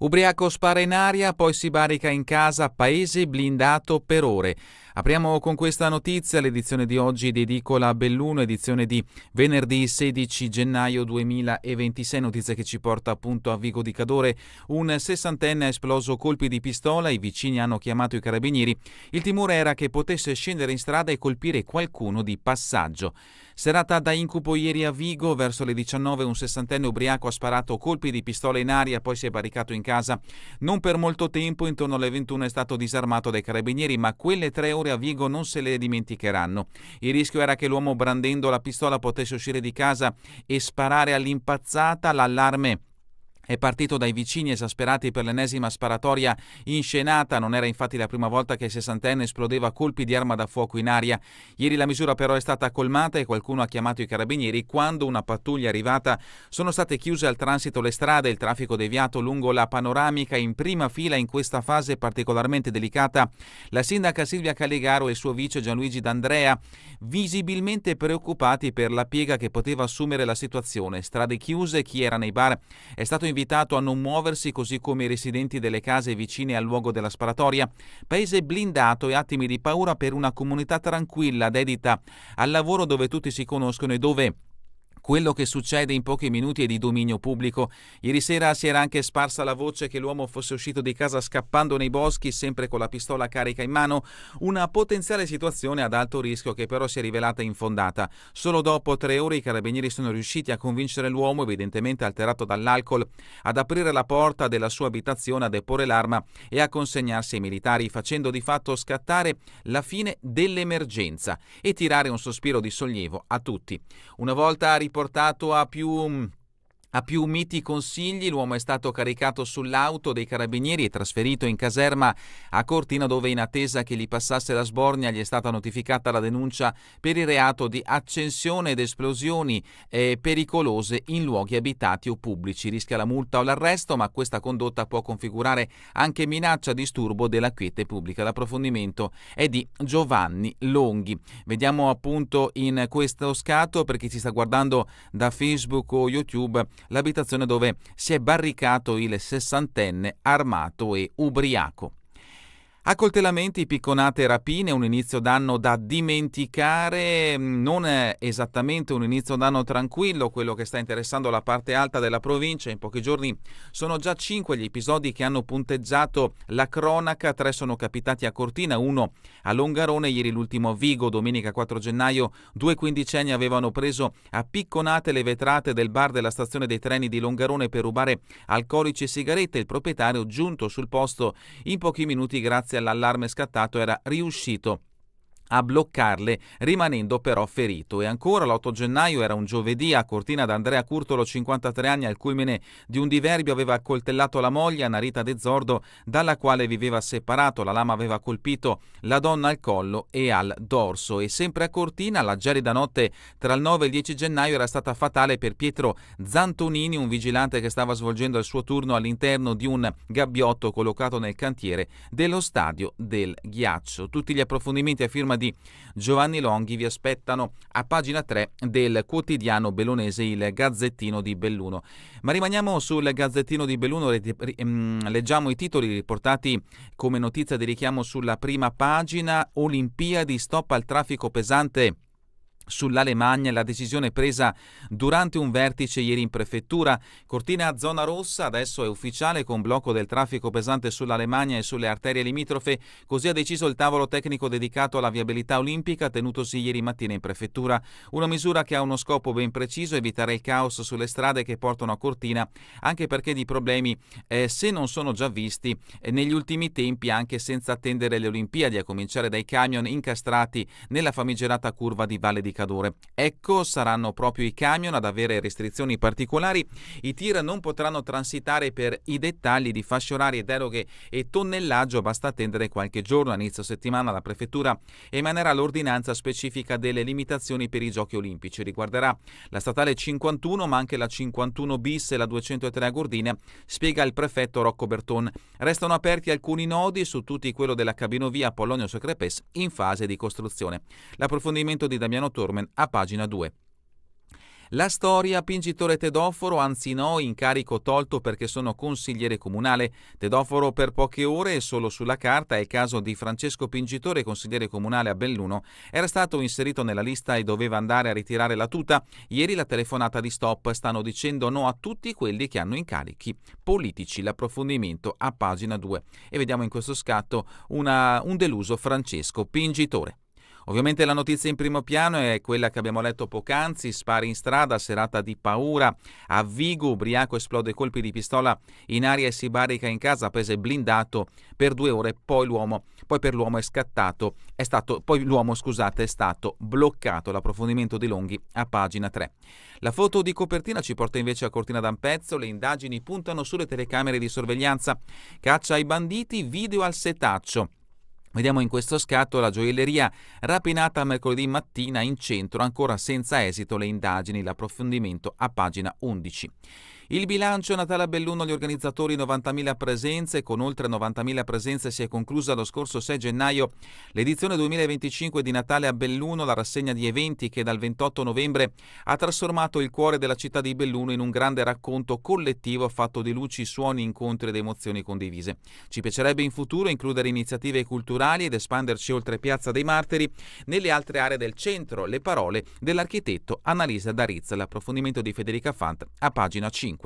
Ubriaco spara in aria, poi si barica in casa, paese blindato per ore. Apriamo con questa notizia l'edizione di oggi di Edicola Belluno, edizione di venerdì 16 gennaio 2026, notizia che ci porta appunto a Vigo di Cadore. Un sessantenne ha esploso colpi di pistola, i vicini hanno chiamato i carabinieri. Il timore era che potesse scendere in strada e colpire qualcuno di passaggio. Serata da incubo ieri a Vigo, verso le 19 un sessantenne ubriaco ha sparato colpi di pistola in aria, poi si è barricato in casa. Non per molto tempo, intorno alle 21 è stato disarmato dai carabinieri, ma quelle 3 ore a Vigo non se le dimenticheranno. Il rischio era che l'uomo brandendo la pistola potesse uscire di casa e sparare all'impazzata. L'allarme è partito dai vicini esasperati per l'ennesima sparatoria inscenata. Non era infatti la prima volta che il sessantenne esplodeva colpi di arma da fuoco in aria. Ieri la misura però è stata colmata e qualcuno ha chiamato i carabinieri. Quando una pattuglia è arrivata sono state chiuse al transito le strade, il traffico deviato lungo la panoramica. In prima fila in questa fase particolarmente delicata la sindaca Silvia Callegaro e il suo vice Gianluigi D'Andrea, visibilmente preoccupati per la piega che poteva assumere la situazione. Strade chiuse, chi era nei bar è stato invitato a non muoversi, così come i residenti delle case vicine al luogo della sparatoria. Paese blindato e attimi di paura per una comunità tranquilla, dedita al lavoro, dove tutti si conoscono e dove quello che succede in pochi minuti è di dominio pubblico. Ieri sera si era anche sparsa la voce che l'uomo fosse uscito di casa scappando nei boschi, sempre con la pistola carica in mano, una potenziale situazione ad alto rischio che però si è rivelata infondata. Solo dopo 3 ore i carabinieri sono riusciti a convincere l'uomo, evidentemente alterato dall'alcol, ad aprire la porta della sua abitazione, a deporre l'arma e a consegnarsi ai militari, facendo di fatto scattare la fine dell'emergenza e tirare un sospiro di sollievo a tutti. Una volta riportato a più miti consigli, l'uomo è stato caricato sull'auto dei carabinieri e trasferito in caserma a Cortina, dove in attesa che gli passasse la sbornia gli è stata notificata la denuncia per il reato di accensione ed esplosioni pericolose in luoghi abitati o pubblici. Rischia la multa o l'arresto, ma questa condotta può configurare anche minaccia, disturbo della quiete pubblica. L'approfondimento è di Giovanni Longhi. Vediamo appunto in questo scatto, per chi ci sta guardando da Facebook o YouTube, l'abitazione dove si è barricato il sessantenne armato e ubriaco. Accoltellamenti, picconate e rapine, un inizio d'anno da dimenticare, non è esattamente un inizio d'anno tranquillo quello che sta interessando la parte alta della provincia. In pochi giorni sono già 5 gli episodi che hanno punteggiato la cronaca. 3 sono capitati a Cortina, 1 a Longarone, ieri l'ultimo a Vigo. Domenica 4 gennaio 2 quindicenni avevano preso a picconate le vetrate del bar della stazione dei treni di Longarone per rubare alcolici e sigarette. Il proprietario, giunto sul posto in pochi minuti grazie all'allarme scattato, era riuscito a bloccarle, rimanendo però ferito. E ancora l'8 gennaio era un giovedì a Cortina. D'Andrea Curtolo, 53 anni, al culmine di un diverbio aveva accoltellato la moglie Annarita De Zordo, dalla quale viveva separato. La lama aveva colpito la donna al collo e al dorso. E sempre a Cortina la gelida notte tra il 9 e il 10 gennaio era stata fatale per Pietro Zantonini, un vigilante che stava svolgendo il suo turno all'interno di un gabbiotto collocato nel cantiere dello stadio del Ghiaccio. Tutti gli approfondimenti a firma di Giovanni Longhi vi aspettano a pagina 3 del quotidiano bellunese, il Gazzettino di Belluno. Ma rimaniamo sul Gazzettino di Belluno, leggiamo i titoli riportati come notizia di richiamo sulla prima pagina. Olimpiadi, stop al traffico pesante sull'Alemagna, la decisione presa durante un vertice ieri in prefettura. Cortina zona rossa, adesso è ufficiale, con blocco del traffico pesante sull'Alemagna e sulle arterie limitrofe. Così ha deciso il tavolo tecnico dedicato alla viabilità olimpica tenutosi ieri mattina in prefettura. Una misura che ha uno scopo ben preciso: evitare il caos sulle strade che portano a Cortina, anche perché di problemi se non sono già visti negli ultimi tempi, anche senza attendere le Olimpiadi, a cominciare dai camion incastrati nella famigerata curva di Valle di Cadore. Ecco, saranno proprio i camion ad avere restrizioni particolari. I tir non potranno transitare. Per i dettagli di fasce orarie, deroghe e tonnellaggio basta attendere qualche giorno. A inizio settimana la prefettura emanerà l'ordinanza specifica delle limitazioni per i giochi olimpici. Riguarderà la statale 51 ma anche la 51 bis e la 203 a Gordina, spiega il prefetto Rocco Berton. Restano aperti alcuni nodi, su tutti quello della cabinovia Pollonio-Socrepes, in fase di costruzione. L'approfondimento di Damiano Tormen a pagina 2. La storia, Pingitore Tedoforo, anzi no, incarico tolto perché sono consigliere comunale. Tedoforo per poche ore e solo sulla carta. È il caso di Francesco Pingitore, consigliere comunale a Belluno. Era stato inserito nella lista e doveva andare a ritirare la tuta. Ieri la telefonata di stop, stanno dicendo no a tutti quelli che hanno incarichi politici. L'approfondimento a pagina 2. E vediamo in questo scatto un deluso Francesco Pingitore. Ovviamente la notizia in primo piano è quella che abbiamo letto poc'anzi: spari in strada, serata di paura. A Vigo, ubriaco esplode colpi di pistola in aria e si barrica in casa, paese blindato per 2 ore, poi l'uomo è stato bloccato. L'approfondimento di Longhi a pagina 3. La foto di copertina ci porta invece a Cortina d'Ampezzo. Le indagini puntano sulle telecamere di sorveglianza. Caccia ai banditi, video al setaccio. Vediamo in questo scatto la gioielleria rapinata mercoledì mattina in centro, ancora senza esito le indagini, l'approfondimento a pagina 11. Il bilancio Natale a Belluno, gli organizzatori 90.000 presenze. Con oltre 90.000 presenze si è conclusa lo scorso 6 gennaio l'edizione 2025 di Natale a Belluno, la rassegna di eventi che dal 28 novembre ha trasformato il cuore della città di Belluno in un grande racconto collettivo fatto di luci, suoni, incontri ed emozioni condivise. Ci piacerebbe in futuro includere iniziative culturali ed espanderci oltre Piazza dei Martiri nelle altre aree del centro. Le parole dell'architetto Annalisa Darizza, l'approfondimento di Federica Fant a pagina 5.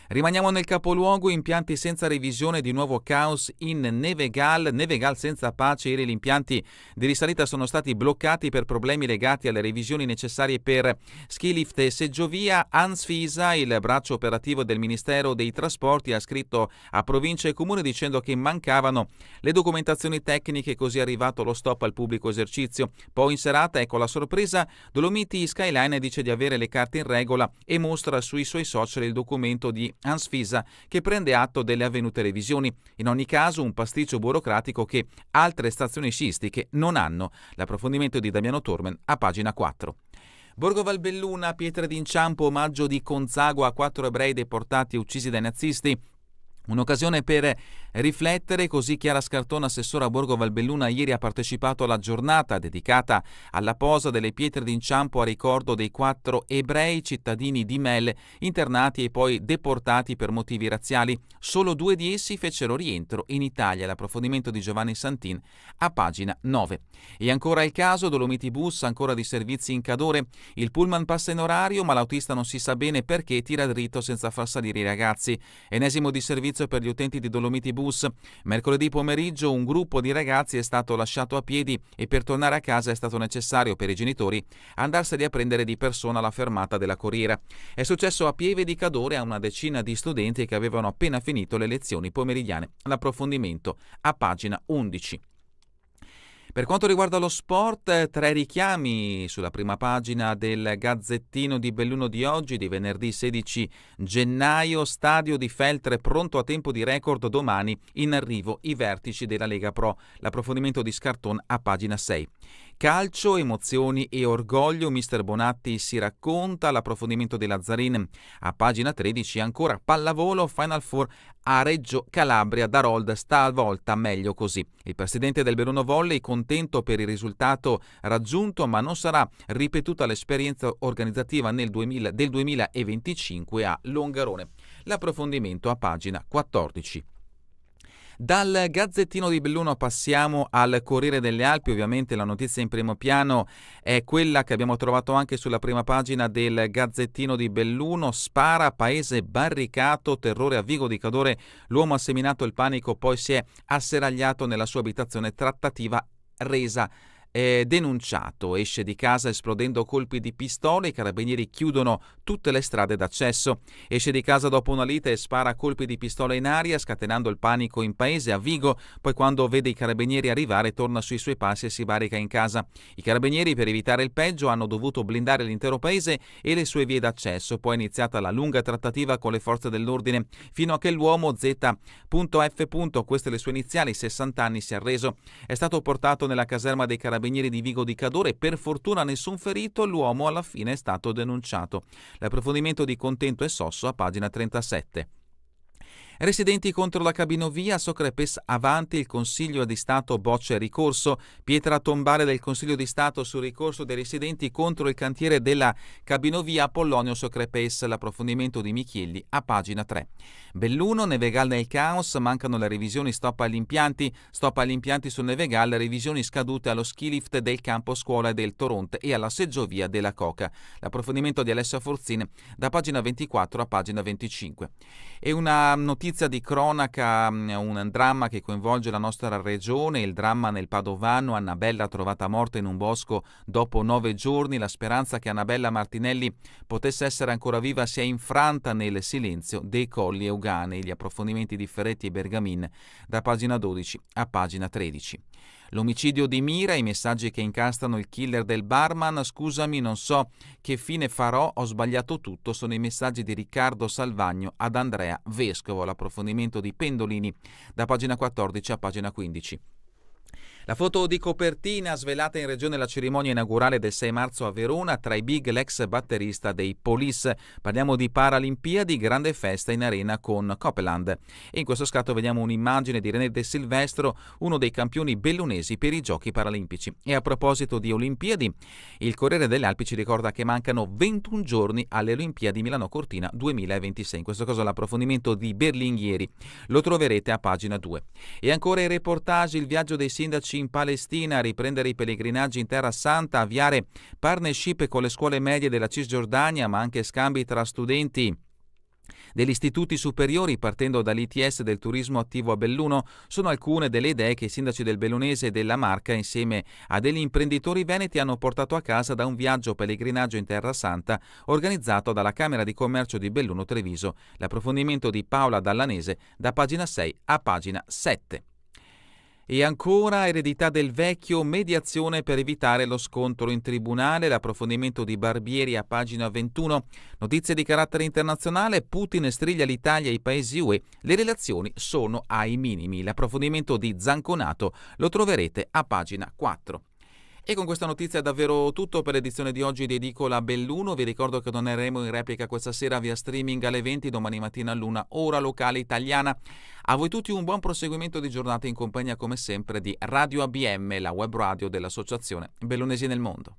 Rimaniamo nel capoluogo, impianti senza revisione, di nuovo caos in Nevegal senza pace. Ieri gli impianti di risalita sono stati bloccati per problemi legati alle revisioni necessarie per skilift e seggiovia. Ansfisa, il braccio operativo del Ministero dei Trasporti, ha scritto a provincia e comune dicendo che mancavano le documentazioni tecniche, così è arrivato lo stop al pubblico esercizio. Poi in serata, ecco la sorpresa, Dolomiti Skyline dice di avere le carte in regola e mostra sui suoi social il documento di Ansfisa che prende atto delle avvenute revisioni. In ogni caso un pasticcio burocratico che altre stazioni sciistiche non hanno. L'approfondimento di Damiano Tormen a pagina 4. Borgo Valbelluna, pietre d'inciampo, omaggio di Gonzago a 4 ebrei deportati e uccisi dai nazisti. Un'occasione per riflettere, così Chiara Scartone, assessora a Borgo Valbelluna, ieri ha partecipato alla giornata dedicata alla posa delle pietre d'inciampo a ricordo dei 4 ebrei cittadini di Mel internati e poi deportati per motivi razziali. Solo 2 di essi fecero rientro in Italia. L'approfondimento di Giovanni Santin a pagina 9. E ancora il caso Dolomiti Bus, ancora di servizi in Cadore. Il pullman passa in orario ma l'autista non si sa bene perché tira dritto senza far salire i ragazzi. Enesimo di servizio per gli utenti di Dolomiti Bus. Mercoledì pomeriggio un gruppo di ragazzi è stato lasciato a piedi e per tornare a casa è stato necessario per i genitori andarseli a prendere di persona alla fermata della Corriera. È successo a Pieve di Cadore a una decina di studenti che avevano appena finito le lezioni pomeridiane. L'approfondimento a pagina 11. Per quanto riguarda lo sport, 3 richiami sulla prima pagina del Gazzettino di Belluno di oggi, di venerdì 16 gennaio. Stadio di Feltre pronto a tempo di record domani, in arrivo i vertici della Lega Pro. L'approfondimento di Scarton a pagina 6. Calcio, emozioni e orgoglio, mister Bonatti si racconta. L'approfondimento di Lazzarin a pagina 13. Ancora pallavolo, Final Four a Reggio Calabria, Darold stavolta meglio così. Il presidente del Belluno Volley contento per il risultato raggiunto, ma non sarà ripetuta l'esperienza organizzativa del 2025 a Longarone. L'approfondimento a pagina 14. Dal Gazzettino di Belluno passiamo al Corriere delle Alpi. Ovviamente la notizia in primo piano è quella che abbiamo trovato anche sulla prima pagina del Gazzettino di Belluno. Spara, paese barricato, terrore a Vigo di Cadore, l'uomo ha seminato il panico, poi si è asseragliato nella sua abitazione, trattativa resa denunciato. Esce di casa esplodendo colpi di pistola, i carabinieri chiudono tutte le strade d'accesso. Esce di casa dopo una lite e spara colpi di pistola in aria, scatenando il panico in paese a Vigo. Poi quando vede i carabinieri arrivare torna sui suoi passi e si barrica in casa. I carabinieri, per evitare il peggio, hanno dovuto blindare l'intero paese e le sue vie d'accesso. Poi è iniziata la lunga trattativa con le forze dell'ordine fino a che l'uomo Z.F. queste le sue iniziali, 60 anni, si è arreso. È stato portato nella caserma dei carabinieri di Vigo di Cadore, per fortuna nessun ferito, l'uomo alla fine è stato denunciato. L'approfondimento di Contento e Sosso a pagina 37. Residenti contro la cabinovia, Socrepes avanti, il Consiglio di Stato boccia il ricorso, pietra tombale del Consiglio di Stato sul ricorso dei residenti contro il cantiere della cabinovia Pollonio Socrepes, l'approfondimento di Michielli a pagina 3. Belluno, Nevegal nel caos, mancano le revisioni, stop agli impianti sul Nevegal, revisioni scadute allo ski lift del campo scuola del Toronte e alla seggiovia della Coca. L'approfondimento di Alessia Forzin da pagina 24 a pagina 25. E una notizia di cronaca, un dramma che coinvolge la nostra regione, il dramma nel Padovano, Annabella trovata morta in un bosco dopo 9 giorni, la speranza che Annabella Martinelli potesse essere ancora viva si è infranta nel silenzio dei Colli Euganei, gli approfondimenti di Ferretti e Bergamin da pagina 12 a pagina 13. L'omicidio di Mira, i messaggi che incastrano il killer del barman, scusami non so che fine farò, ho sbagliato tutto, sono i messaggi di Riccardo Salvagno ad Andrea Vescovo, l'approfondimento di Pendolini da pagina 14 a pagina 15. La foto di copertina svelata in regione alla cerimonia inaugurale del 6 marzo a Verona, tra i big l'ex batterista dei Police. Parliamo di Paralimpiadi, grande festa in arena con Copeland. E in questo scatto vediamo un'immagine di René De Silvestro, uno dei campioni bellunesi per i Giochi Paralimpici. E a proposito di Olimpiadi, il Corriere delle Alpi ci ricorda che mancano 21 giorni alle Olimpiadi Milano-Cortina 2026. In questo caso l'approfondimento di Berlinghieri lo troverete a pagina 2. E ancora i reportage, il viaggio dei sindaci in Palestina, riprendere i pellegrinaggi in Terra Santa, avviare partnership con le scuole medie della Cisgiordania, ma anche scambi tra studenti degli istituti superiori partendo dall'ITS del turismo attivo a Belluno sono alcune delle idee che i sindaci del Bellunese e della Marca insieme a degli imprenditori veneti hanno portato a casa da un viaggio pellegrinaggio in Terra Santa organizzato dalla Camera di Commercio di Belluno Treviso. L'approfondimento di Paola Dallanese da pagina 6 a pagina 7. E ancora eredità del vecchio, mediazione per evitare lo scontro in tribunale, l'approfondimento di Barbieri a pagina 21. Notizie di carattere internazionale, Putin striglia l'Italia e i paesi UE, le relazioni sono ai minimi. L'approfondimento di Zanconato lo troverete a pagina 4. E con questa notizia è davvero tutto per l'edizione di oggi di Edicola Belluno. Vi ricordo che torneremo in replica questa sera via streaming alle 20, domani mattina all'1, ora locale italiana. A voi tutti un buon proseguimento di giornata in compagnia come sempre di Radio ABM, la web radio dell'Associazione Bellunesi nel Mondo.